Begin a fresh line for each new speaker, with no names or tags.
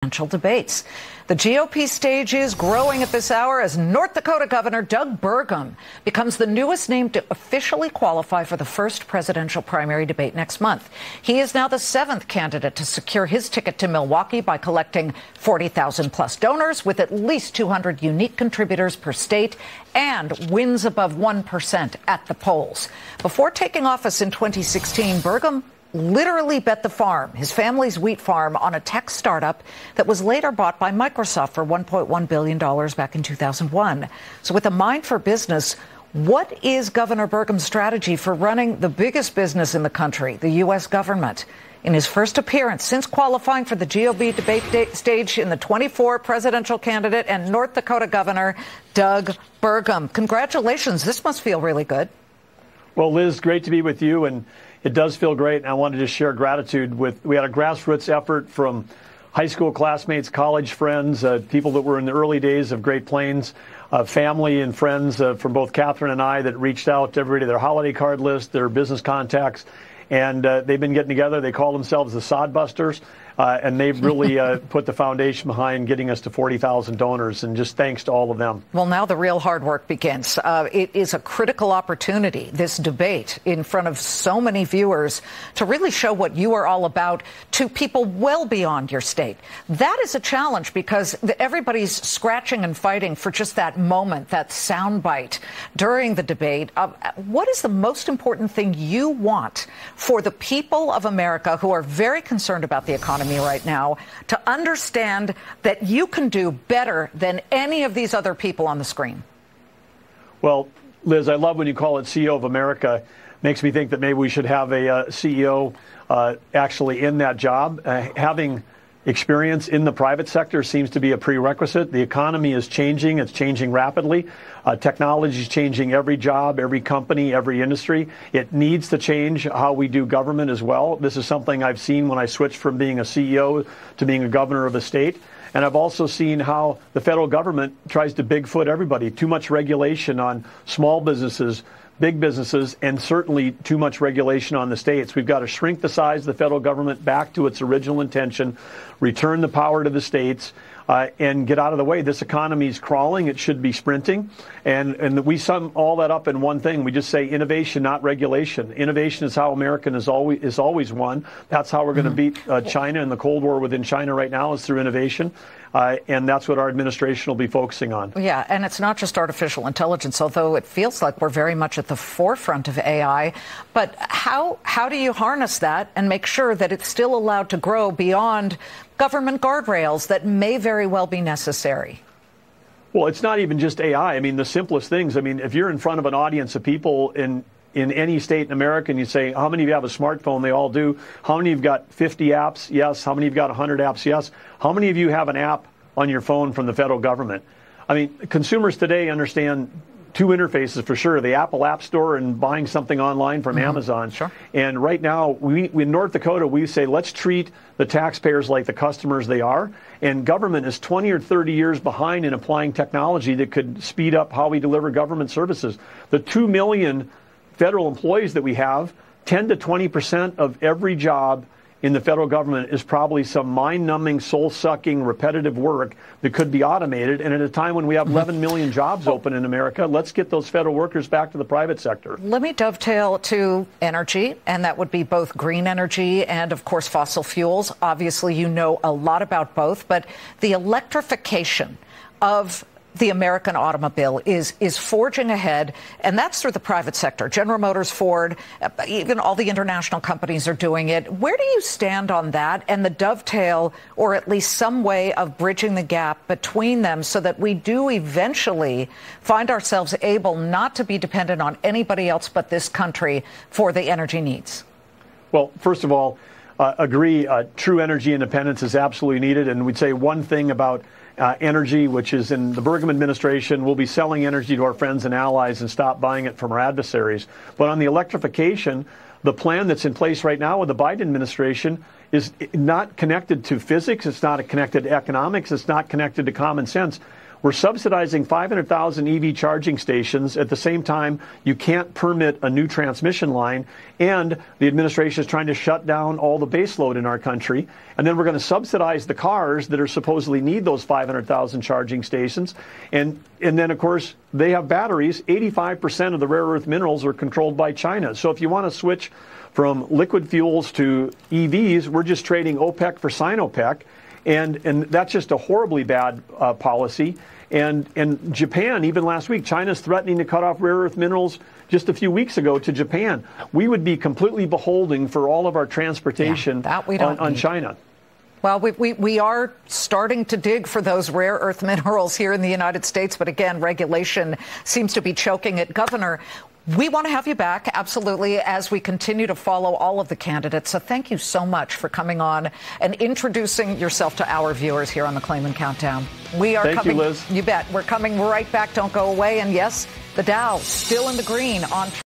presidential debates. The GOP stage is growing at this hour as North Dakota Governor Doug Burgum becomes the newest name to officially qualify for the first presidential primary debate next month. He is now the seventh candidate to secure his ticket to Milwaukee by collecting 40,000 plus donors with at least 200 unique contributors per state and wins above 1% at the polls. Before taking office in 2016, Burgum literally bet the farm, his family's wheat farm, on a tech startup that was later bought by Microsoft for $1.1 billion back in 2001. So with a mind for business, what is Governor Burgum's strategy for running the biggest business in the country, the U.S. government? In his first appearance since qualifying for the GOP debate stage in the 24 presidential candidate and North Dakota Governor Doug Burgum. Congratulations. This must feel really good.
Well, Liz, great to be with you, and it does feel great. And I wanted to share gratitude we had a grassroots effort from high school classmates, college friends, people that were in the early days of Great Plains, family and friends from both Catherine and I that reached out to everybody, their holiday card list, their business contacts. And they've been getting together. They call themselves the Sodbusters. And they've really put the foundation behind getting us to 40,000 donors. And just thanks to all of them.
Well, now the real hard work begins. It is a critical opportunity, this debate, in front of so many viewers, to really show what you are all about to people well beyond your state. That is a challenge because everybody's scratching and fighting for just that moment, that soundbite during the debate. What is the most important thing you want for the people of America who are very concerned about the economy right now to understand that you can do better than any of these other people on the screen?
Well, Liz, I love when you call it CEO of America. Makes me think that maybe we should have a CEO actually in that job. Having experience in the private sector seems to be a prerequisite. The economy is changing. It's changing rapidly. Technology is changing every job, every company, every industry. It needs to change how we do government as well. This is something I've seen when I switched from being a CEO to being a governor of a state. And I've also seen how the federal government tries to Bigfoot everybody. Too much regulation on small businesses, big businesses, and certainly too much regulation on the states. We've got to shrink the size of the federal government back to its original intention, return the power to the states, and get out of the way. This economy is crawling. It should be sprinting. And we sum all that up in one thing. We just say innovation, not regulation. Innovation is how America is always won. That's how we're going to beat China, and the Cold War within China right now is through innovation. And that's what our administration will be focusing on.
Yeah, and it's not just artificial intelligence, although it feels like we're very much at the forefront of AI. But how do you harness that and make sure that it's still allowed to grow beyond government guardrails that may very well be necessary?
Well, it's not even just AI. I mean, the simplest things. I mean, if you're in front of an audience of people in any state in America and you say, how many of you have a smartphone? They all do. How many of you have got 50 apps? Yes. How many of you got 100 apps? Yes. How many of you have an app on your phone from the federal government? I mean, consumers today understand two interfaces for sure, the Apple App Store and buying something online from Amazon.
Sure.
And right now, we in North Dakota, we say, let's treat the taxpayers like the customers they are. And government is 20 or 30 years behind in applying technology that could speed up how we deliver government services. The 2 million federal employees that we have, 10 to 20% of every job in the federal government is probably some mind-numbing, soul-sucking, repetitive work that could be automated. And at a time when we have 11 million jobs open in America, let's get those federal workers back to the private sector.
Let me dovetail to energy, and that would be both green energy and, of course, fossil fuels. Obviously, you know a lot about both, but the electrification of the American automobile is forging ahead, and that's through the private sector. General Motors, Ford, even all the international companies are doing it. Where do you stand on that and the dovetail, or at least some way of bridging the gap between them so that we do eventually find ourselves able not to be dependent on anybody else but this country for the energy needs?
Well, first of all, agree, true energy independence is absolutely needed. And we'd say one thing about energy, which is in the Burgum administration, we'll be selling energy to our friends and allies and stop buying it from our adversaries. But on the electrification, the plan that's in place right now with the Biden administration is not connected to physics. It's not connected to economics. It's not connected to common sense. We're subsidizing 500,000 EV charging stations. At the same time, you can't permit a new transmission line, and the administration is trying to shut down all the baseload in our country. And then we're going to subsidize the cars that are supposedly need those 500,000 charging stations. And then, of course, they have batteries. 85% of the rare earth minerals are controlled by China. So if you want to switch from liquid fuels to EVs, we're just trading OPEC for Sinopec. And that's just a horribly bad policy. And Japan, even last week, China's threatening to cut off rare earth minerals just a few weeks ago to Japan. We would be completely beholden for all of our transportation on China.
Well, we are starting to dig for those rare earth minerals here in the United States. But again, regulation seems to be choking it. Governor, we want to have you back, absolutely, as we continue to follow all of the candidates. So thank you so much for coming on and introducing yourself to our viewers here on the Claman Countdown. We are
coming. Thank you, Liz.
You bet. We're coming right back. Don't go away. And yes, the Dow still in the green on